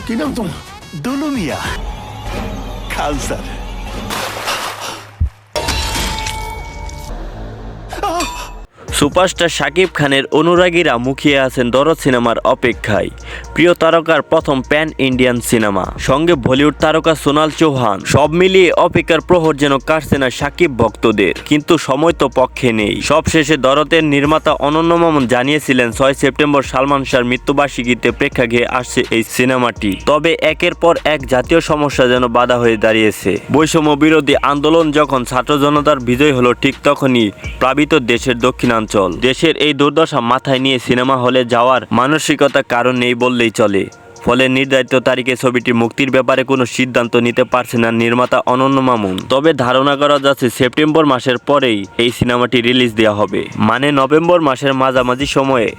কি নাম তোমার? দুলু মিয়া, খান স্যার। সুপারস্টার শাকিব খানের অনুরাগীরা মুখিয়ে আছেন দরদ সিনেমার অপেক্ষায়। প্রিয় তারকার প্রথম প্যান ইন্ডিয়ান সিনেমা, সঙ্গে বলিউড তারকা সোনাল চৌহান। সব মিলিয়ে অপেক্ষার প্রহর যেন কাটছে না শাকিব ভক্তদের, কিন্তু সময় তো পক্ষে নেই। সবশেষে দরদের নির্মাতা অনন্য মামুন জানিয়েছিলেন 6 সেপ্টেম্বর সালমান শাহর মৃত্যুবার্ষিকীতে প্রেক্ষাগৃহে আসছে এই সিনেমাটি। তবে একের পর এক জাতীয় সমস্যা যেন বাধা হয়ে দাঁড়িয়েছে। বৈষম্য বিরোধী আন্দোলন যখন ছাত্র জনতার বিজয় হলো, ঠিক তখনই প্লাবিত দেশের দক্ষিণাঞ্চল। দেশের এই দুর্দশা মাথায় নিয়ে সিনেমা হলে যাওয়ার মানসিকতা কারণ নেই বললেই চলে। ফলে নির্ধারিত তারিখে ছবিটি মুক্তির ব্যাপারে কোনো সিদ্ধান্ত নিতে পারছে না নির্মাতা অনন্য মামুন। তবে ধারণা করা যাচ্ছে সেপ্টেম্বর মাসের পরেই এই সিনেমাটি রিলিজ দেওয়া হবে, মানে নভেম্বর মাসের মাঝামাঝি সময়ে।